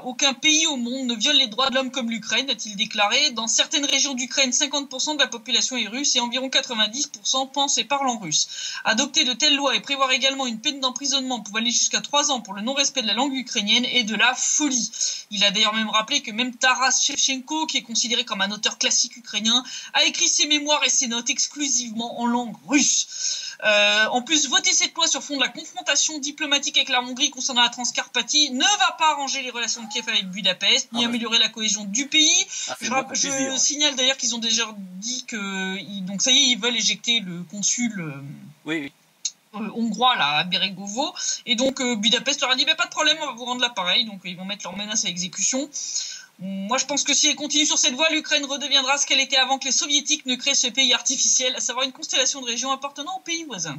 Aucun pays au monde ne viole les droits de l'homme comme l'Ukraine, a-t-il déclaré. Dans certaines régions d'Ukraine, 50% de la population est russe et environ 90% pensent et parlent en russe. Adopter de telles lois et prévoir également une peine d'emprisonnement pouvant aller jusqu'à 3 ans pour le non-respect de la langue ukrainienne est de la folie. Il a d'ailleurs même rappelé que même Taras Shevchenko, qui est considéré comme un auteur classique ukrainien, a écrit ses mémoires et ses notes exclusivement en langue russe. En plus, voter cette loi sur fond de la confrontation diplomatique avec la Hongrie concernant la Transcarpathie ne va pas arranger les relations de Kiev avec Budapest, ni améliorer la cohésion du pays. Je signale d'ailleurs qu'ils ont déjà dit que, donc ça y est, ils veulent éjecter le consul hongrois là, à Beregovo, et donc Budapest leur a dit pas de problème, on va vous rendre l'appareil, donc ils vont mettre leur menace à exécution. Moi, je pense que si elle continue sur cette voie, l'Ukraine redeviendra ce qu'elle était avant que les Soviétiques ne créent ce pays artificiel, à savoir une constellation de régions appartenant aux pays voisins.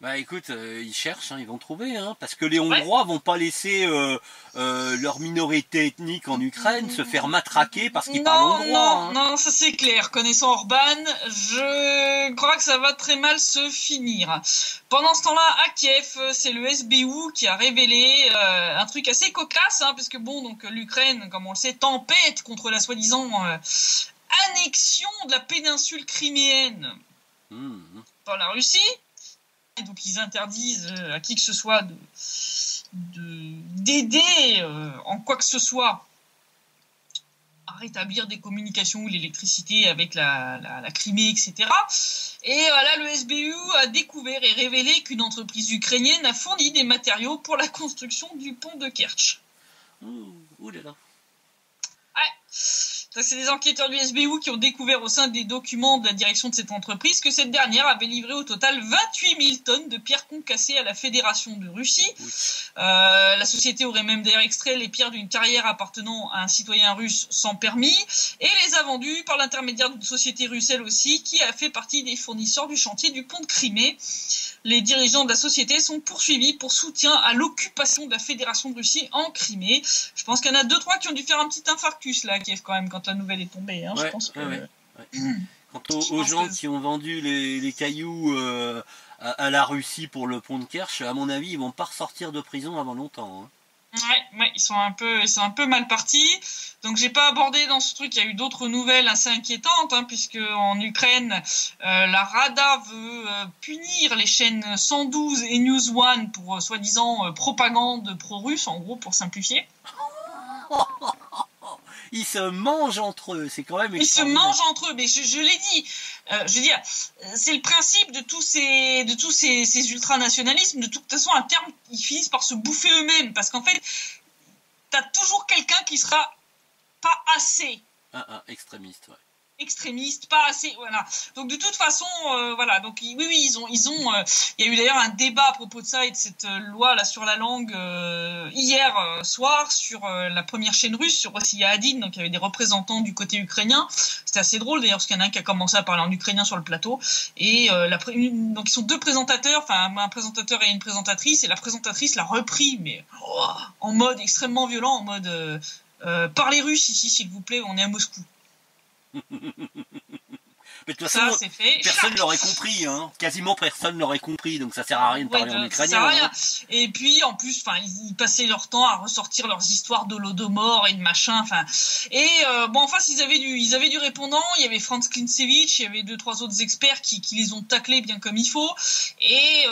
Bah écoute, ils cherchent, ils vont trouver, parce que les Hongrois vont pas laisser leur minorité ethnique en Ukraine se faire matraquer parce qu'ils parlent hongrois. Non, ça c'est clair. Connaissant Orban, je crois que ça va très mal se finir. Pendant ce temps-là, à Kiev, c'est le SBU qui a révélé un truc assez cocasse, parce que donc l'Ukraine, comme on le sait, tempête contre la soi-disant annexion de la péninsule criméenne par la Russie. Et donc ils interdisent à qui que ce soit d'aider en quoi que ce soit à rétablir des communications ou l'électricité avec la Crimée, etc. Et là, le SBU a découvert et révélé qu'une entreprise ukrainienne a fourni des matériaux pour la construction du pont de Kerch. Ouh là là. Ouais. Ça, c'est des enquêteurs du SBU qui ont découvert au sein des documents de la direction de cette entreprise que cette dernière avait livré au total 28 000 tonnes de pierres concassées à la Fédération de Russie. Oui. La société aurait même d'ailleurs extrait les pierres d'une carrière appartenant à un citoyen russe sans permis et les a vendues par l'intermédiaire d'une société russe elle aussi qui a fait partie des fournisseurs du chantier du pont de Crimée. Les dirigeants de la société sont poursuivis pour soutien à l'occupation de la Fédération de Russie en Crimée. Je pense qu'il y en a 2-3 qui ont dû faire un petit infarctus là à Kiev quand même quand la nouvelle est tombée. Je pense que... Quant aux gens qui ont vendu les cailloux à la Russie pour le pont de Kerch, à mon avis, ils vont pas ressortir de prison avant longtemps. Ouais, ils sont un peu mal partis. Donc j'ai pas abordé dans ce truc, il y a eu d'autres nouvelles assez inquiétantes, puisque en Ukraine, la Rada veut punir les chaînes 112 et News One pour soi-disant propagande pro-russe, en gros, pour simplifier. Ils se mangent entre eux, c'est quand même Ils se mangent entre eux, mais je l'ai dit. Je veux dire, c'est le principe de tous ces ultranationalismes. De toute façon, à terme, ils finissent par se bouffer eux-mêmes, parce qu'en fait, t'as toujours quelqu'un qui sera pas assez. Extrémiste, ouais. Extrémiste, pas assez, voilà. Donc de toute façon, voilà. Donc oui, ils ont. Il y a eu d'ailleurs un débat à propos de ça et de cette loi là sur la langue hier soir sur la première chaîne russe sur Rossiya Hadid. Donc il y avait des représentants du côté ukrainien. C'était assez drôle d'ailleurs parce qu'il y en a un qui a commencé à parler en ukrainien sur le plateau et donc ils sont deux présentateurs, enfin un présentateur et une présentatrice et la présentatrice l'a repris mais en mode extrêmement violent, en mode parlez russe ici s'il vous plaît, on est à Moscou. Mais de toute façon, personne l'aurait compris, quasiment personne l'aurait compris, donc ça sert à rien de parler en ukrainien. Ça sert à rien. Et puis en plus, ils passaient leur temps à ressortir leurs histoires d'Holodomor et de machin, et en face ils avaient du répondant, il y avait Franz Klintsevich, il y avait 2-3 autres experts qui les ont taclés bien comme il faut, et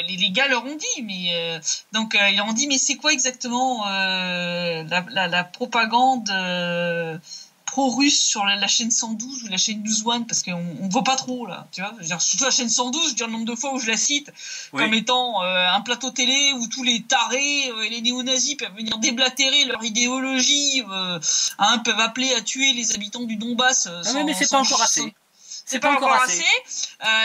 les gars leur ont dit, mais ils leur ont dit mais c'est quoi exactement la propagande pro-russe sur la chaîne 112 ou la chaîne 12 One, parce qu'on voit pas trop là, tu vois. Surtout la chaîne 112, je veux dire le nombre de fois où je la cite comme étant un plateau télé où tous les tarés et les néo-nazis peuvent venir déblatérer leur idéologie, peuvent appeler à tuer les habitants du Donbass. Mais c'est pas encore assez. C'est pas encore assez.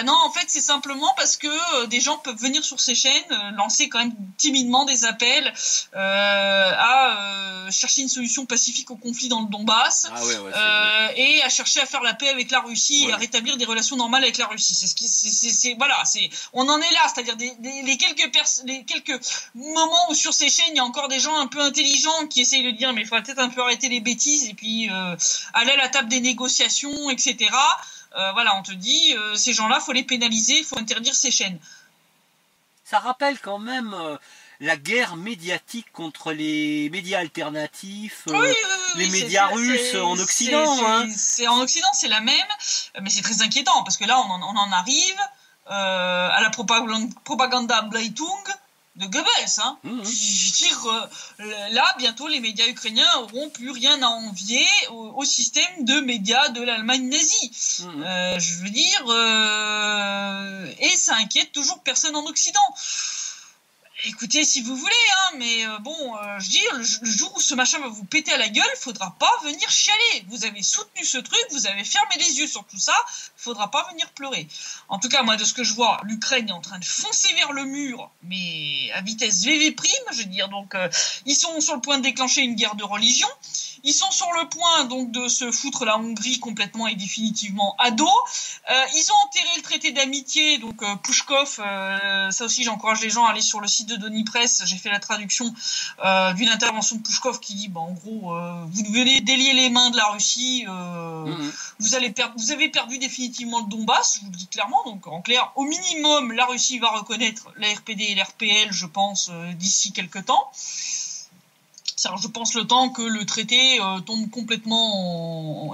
Non, en fait, c'est simplement parce que des gens peuvent venir sur ces chaînes, lancer quand même timidement des appels à chercher une solution pacifique au conflit dans le Donbass, et à chercher à faire la paix avec la Russie et à rétablir des relations normales avec la Russie. On en est là, c'est-à-dire les quelques moments où sur ces chaînes il y a encore des gens un peu intelligents qui essayent de dire mais il faudrait peut-être un peu arrêter les bêtises et puis aller à la table des négociations, etc. On te dit, ces gens-là, faut les pénaliser, il faut interdire ces chaînes. Ça rappelle quand même la guerre médiatique contre les médias alternatifs, les médias russes en Occident. C'est en Occident, c'est la même, mais c'est très inquiétant, parce que là, on en arrive à la propaganda Bleitung, de Goebbels. Hein. Je veux dire, là, bientôt, les médias ukrainiens n'auront plus rien à envier au système de médias de l'Allemagne nazie. Je veux dire, et ça inquiète toujours personne en Occident. Écoutez, si vous voulez, hein, mais je dis, le jour où ce machin va vous péter à la gueule, faudra pas venir chialer. Vous avez soutenu ce truc, vous avez fermé les yeux sur tout ça, faudra pas venir pleurer. En tout cas, moi, de ce que je vois, l'Ukraine est en train de foncer vers le mur, mais à vitesse VV prime, je veux dire, donc ils sont sur le point de déclencher une guerre de religion. Ils sont sur le point donc de se foutre la Hongrie complètement et définitivement à dos. Ils ont enterré le traité d'amitié, donc Pushkov, ça aussi j'encourage les gens à aller sur le site de Denis Presse, j'ai fait la traduction d'une intervention de Pushkov qui dit en gros vous venez délier les mains de la Russie, vous avez perdu définitivement le Donbass, je vous le dis clairement, donc en clair, au minimum la Russie va reconnaître la RPD et l'RPL, je pense, d'ici quelques temps. Alors, je pense le temps que le traité tombe complètement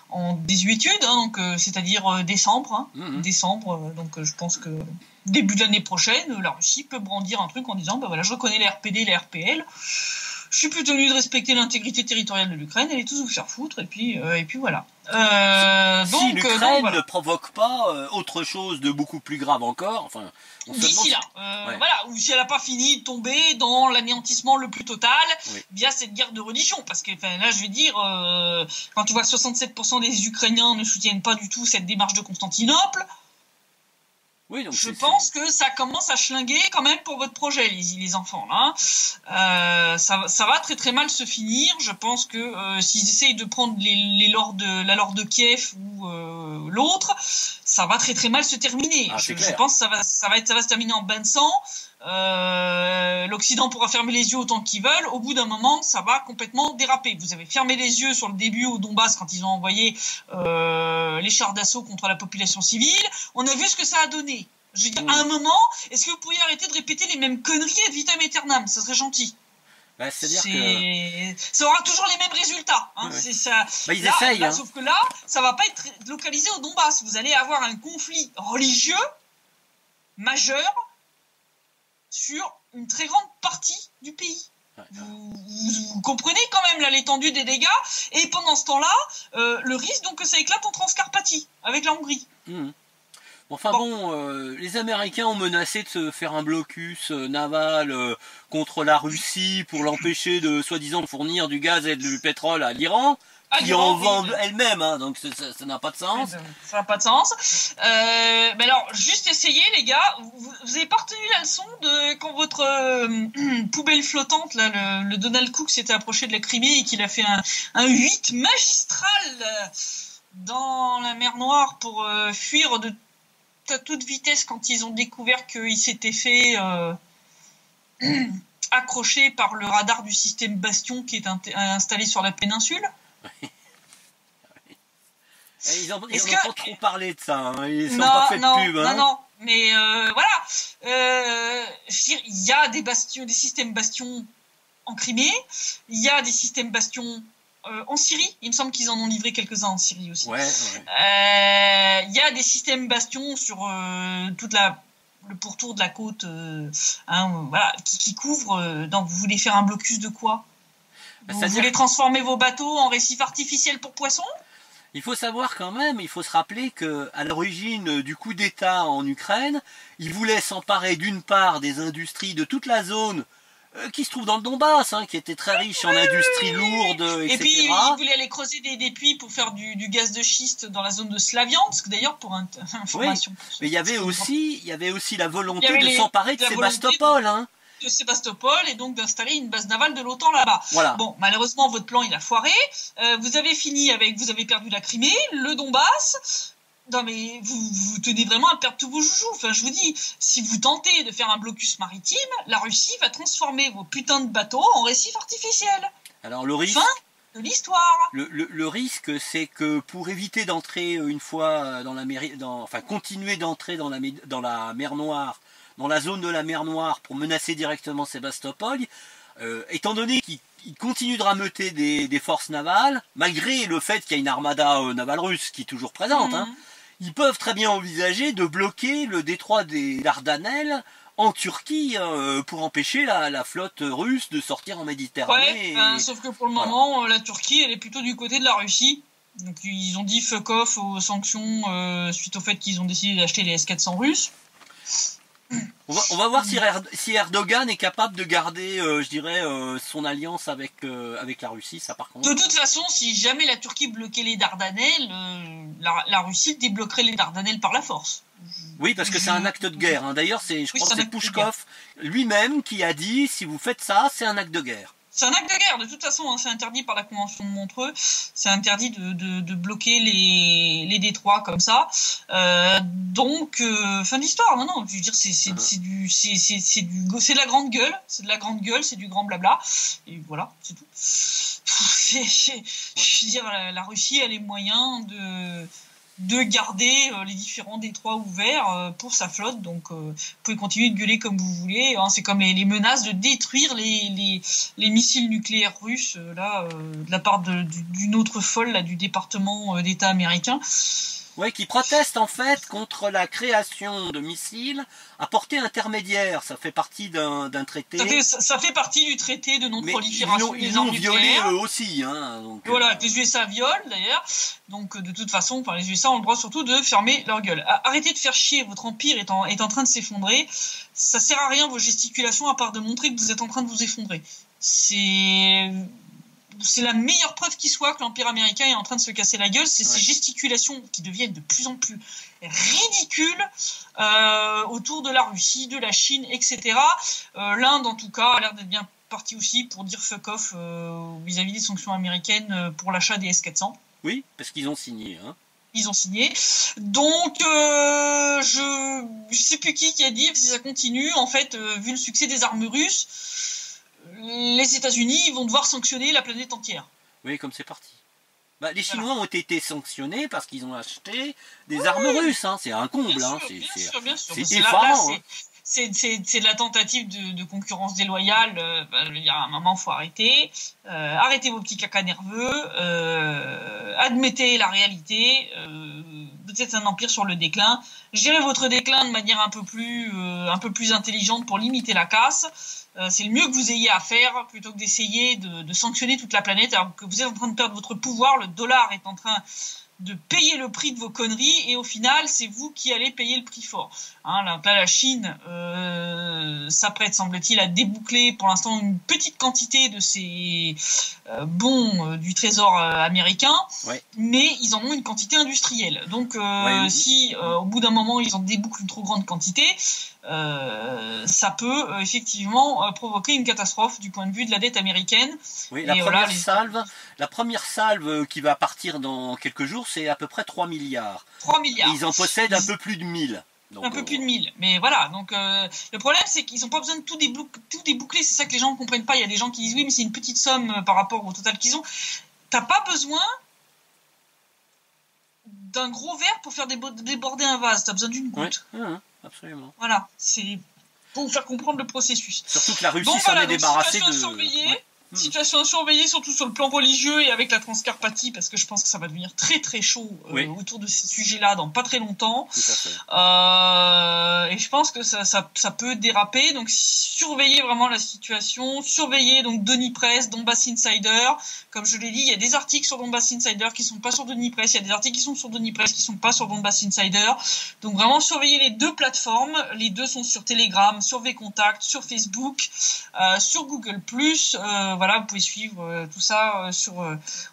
en désuétude, hein, donc c'est-à-dire décembre, décembre. Donc je pense que début de l'année prochaine, la Russie peut brandir un truc en disant voilà, je reconnais la RPD et la RPL. Je suis plus tenu de respecter l'intégrité territoriale de l'Ukraine, allez tous vous faire foutre, et puis voilà. Si l'Ukraine ne provoque pas autre chose de beaucoup plus grave encore, enfin, d'ici là, voilà, ou si elle n'a pas fini de tomber dans l'anéantissement le plus total via cette guerre de religion, parce que là, je vais dire, quand tu vois que 67% des Ukrainiens ne soutiennent pas du tout cette démarche de Constantinople. Oui, donc je pense que ça commence à schlinguer quand même pour votre projet, les enfants. Là. Ça va très très mal se finir. Je pense que s'ils essayent de prendre la lord de Kiev ou l'autre, ça va très très mal se terminer. Je pense que ça va se terminer en bain de sang. L'Occident pourra fermer les yeux autant qu'ils veulent. Au bout d'un moment, ça va complètement déraper. Vous avez fermé les yeux sur le début au Donbass quand ils ont envoyé les chars d'assaut contre la population civile. On a vu ce que ça a donné. Je veux dire, à un moment, est-ce que vous pourriez arrêter de répéter les mêmes conneries ad vitam aeternam? Ça serait gentil. Bah, c'est-à-dire que ça aura toujours les mêmes résultats. Hein. C'est ça. Ils essayent. Hein. Sauf que là, ça va pas être localisé au Donbass. Vous allez avoir un conflit religieux majeur sur une très grande partie du pays. Vous comprenez quand même là l'étendue des dégâts, et pendant ce temps-là, le risque donc que ça éclate en Transcarpathie avec la Hongrie. Enfin bon, les Américains ont menacé de se faire un blocus naval contre la Russie pour l'empêcher de soi-disant fournir du gaz et du pétrole à l'Iran. Qui en vendent elle-même, hein, donc ça n'a pas de sens. Ça n'a pas de sens. Mais alors, juste essayez, les gars. Vous avez pas retenu la leçon de quand votre poubelle flottante, là, le Donald Cook s'était approché de la Crimée et qu'il a fait un 8 magistral dans la mer Noire pour fuir à toute vitesse quand ils ont découvert qu'il s'était fait accrocher par le radar du système Bastion qui est installé sur la péninsule. Ils n'ont pas trop parlé de ça, hein. Ils n'ont pas fait de pub. Hein. Non, mais voilà. Je veux dire, il y a des systèmes bastions en Crimée, il y a des systèmes bastions en Syrie. Il me semble qu'ils en ont livré quelques-uns en Syrie aussi. Il y a des systèmes bastions sur toute le pourtour de la côte, voilà, qui couvrent. Donc, vous voulez faire un blocus de quoi? Vous voulez transformer vos bateaux en récifs artificiels pour poissons? Il faut savoir quand même, il faut se rappeler qu'à l'origine du coup d'État en Ukraine, ils voulaient s'emparer d'une part des industries de toute la zone qui se trouve dans le Donbass, hein, qui était très riche en industries lourdes, etc. Et puis ils voulaient aller creuser des puits pour faire du gaz de schiste dans la zone de Slaviansk, d'ailleurs, pour information. Oui, mais il y avait aussi la volonté de s'emparer de Sébastopol, hein. De Sébastopol et donc d'installer une base navale de l'OTAN là-bas. Voilà. Bon, malheureusement, votre plan il a foiré. Vous avez perdu la Crimée, le Donbass. Non mais vous tenez vraiment à perdre tous vos joujoux. Enfin, je vous dis, si vous tentez de faire un blocus maritime, la Russie va transformer vos putains de bateaux en récifs artificiels. Alors le risque. Fin de l'histoire. Le risque, c'est que pour éviter d'entrer une fois dans la mer, continuer d'entrer dans la mer Noire. Dans la zone de la mer Noire pour menacer directement Sébastopol, étant donné qu'ils continuent de rameuter des forces navales, malgré le fait qu'il y a une armada navale russe qui est toujours présente, hein, ils peuvent très bien envisager de bloquer le détroit des Dardanelles en Turquie pour empêcher la flotte russe de sortir en Méditerranée. Sauf que pour le moment, la Turquie, elle est plutôt du côté de la Russie. Donc ils ont dit fuck off aux sanctions suite au fait qu'ils ont décidé d'acheter les S-400 russes. On va voir si Erdogan est capable de garder, je dirais, son alliance avec la Russie, ça par contre. De toute façon, si jamais la Turquie bloquait les Dardanelles, la Russie débloquerait les Dardanelles par la force. Oui, parce que c'est un acte de guerre. Hein. D'ailleurs, je crois que c'est Pouchkov lui-même qui a dit, si vous faites ça, c'est un acte de guerre. C'est un acte de guerre, de toute façon, hein, c'est interdit par la Convention de Montreux, c'est interdit de bloquer les détroits comme ça. Donc, fin de l'histoire, non, je veux dire, c'est de la grande gueule, c'est du grand blabla, et voilà, c'est tout. Je veux dire, la Russie a les moyens de garder les différents détroits ouverts pour sa flotte, donc vous pouvez continuer de gueuler comme vous voulez, hein, c'est comme les menaces de détruire les missiles nucléaires russes de la part d'une autre folle là, du département d'État américain. Oui, qui proteste en fait contre la création de missiles à portée intermédiaire. Ça fait partie d'un traité. Ça fait partie du traité de non-prolifération des armes nucléaires. Ils l'ont violé eux aussi. Hein, donc, voilà, les USA violent d'ailleurs. Donc de toute façon, les USA ont le droit surtout de fermer leur gueule. Arrêtez de faire chier, votre empire est en train de s'effondrer. Ça sert à rien vos gesticulations à part de montrer que vous êtes en train de vous effondrer. C'est la meilleure preuve qui soit que l'Empire américain est en train de se casser la gueule, c'est ces gesticulations qui deviennent de plus en plus ridicules autour de la Russie, de la Chine, etc. L'Inde, en tout cas, a l'air d'être bien partie aussi pour dire fuck off vis-à-vis des sanctions américaines pour l'achat des S-400. Oui, parce qu'ils ont signé. Hein. Ils ont signé. Donc, je sais plus qui a dit, si ça continue, en fait, vu le succès des armes russes, les États-Unis vont devoir sanctionner la planète entière. Oui, comme c'est parti. Les Chinois ont été sanctionnés parce qu'ils ont acheté des armes russes. Hein. C'est un comble. Bien sûr. C'est effarant. C'est de la tentative de concurrence déloyale. Je veux dire, à un moment, faut arrêter. Arrêtez vos petits cacas nerveux. Admettez la réalité. Vous êtes un empire sur le déclin. Gérez votre déclin de manière un peu plus intelligente pour limiter la casse. C'est le mieux que vous ayez à faire plutôt que d'essayer de sanctionner toute la planète alors que vous êtes en train de perdre votre pouvoir. Le dollar est en train de payer le prix de vos conneries et au final c'est vous qui allez payer le prix fort. Hein, là, la Chine s'apprête, semble-t-il, à déboucler pour l'instant une petite quantité de ces bons du trésor américain, mais ils en ont une quantité industrielle. Donc si au bout d'un moment ils en débouclent une trop grande quantité, ça peut effectivement provoquer une catastrophe du point de vue de la dette américaine. Oui, la première salve qui va partir dans quelques jours, c'est à peu près 3 milliards. 3 milliards. Et ils en possèdent un peu plus de 1000. Donc, un peu plus de 1000. Mais voilà, donc le problème c'est qu'ils n'ont pas besoin de tout déboucler. C'est ça que les gens ne comprennent pas. Il y a des gens qui disent oui, mais c'est une petite somme par rapport au total qu'ils ont. T'as pas besoin d'un gros verre pour faire déborder un vase. T'as besoin d'une goutte. Absolument. Voilà, c'est pour vous faire comprendre le processus. Surtout que la Russie s'en est débarrassée de... Situation à surveiller, surtout sur le plan religieux et avec la Transcarpathie, parce que je pense que ça va devenir très très chaud autour de ces sujets-là dans pas très longtemps. Tout à fait. Et je pense que ça peut déraper, donc surveillez vraiment la situation, surveillez donc Donny Press, Donbass Insider. Comme je l'ai dit, il y a des articles sur Donbass Insider qui sont pas sur Donny Press, il y a des articles qui sont sur Donny Press qui sont pas sur Donbass Insider. Donc vraiment surveillez les deux plateformes. Les deux sont sur Telegram, sur Vcontact, sur Facebook, sur Google+. Voilà, vous pouvez suivre tout ça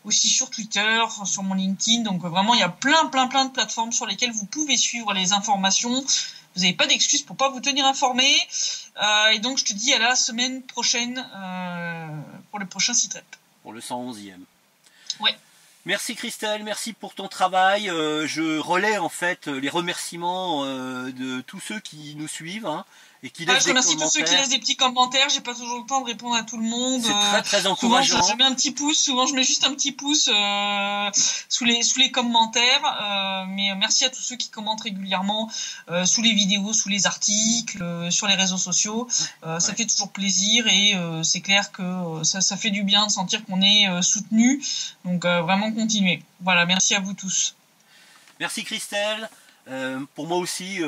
aussi sur Twitter, sur mon LinkedIn. Donc vraiment, il y a plein de plateformes sur lesquelles vous pouvez suivre les informations. Vous n'avez pas d'excuses pour pas vous tenir informé. Et donc, je te dis à la semaine prochaine pour le prochain site rep. Pour le 111e. Ouais. Merci Christelle, merci pour ton travail. Je relais en fait les remerciements de tous ceux qui nous suivent. Hein. Et qui laissent je remercie tous ceux qui laissent des petits commentaires. J'ai pas toujours le temps de répondre à tout le monde. C'est très encourageant. Souvent, je mets un petit pouce. Souvent, je mets juste un petit pouce sous les commentaires. Mais merci à tous ceux qui commentent régulièrement sous les vidéos, sous les articles, sur les réseaux sociaux. Ça fait toujours plaisir et c'est clair que ça fait du bien de sentir qu'on est soutenu. Donc vraiment continuez. Voilà, merci à vous tous. Merci Christelle. Pour moi aussi.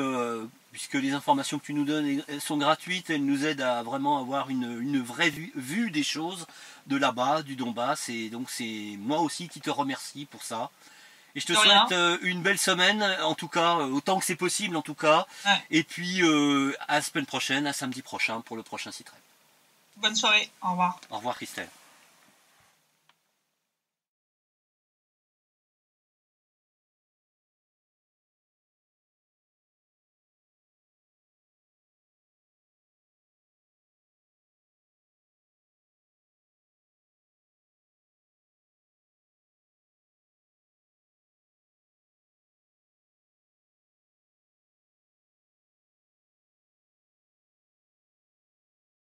puisque les informations que tu nous donnes sont gratuites, elles nous aident à vraiment avoir une vraie vue des choses de là-bas, du Donbass, et donc c'est moi aussi qui te remercie pour ça. Et je te souhaite une belle semaine, en tout cas, autant que c'est possible en tout cas, et puis à la semaine prochaine, à samedi prochain pour le prochain site. Bonne soirée, au revoir. Au revoir Christelle.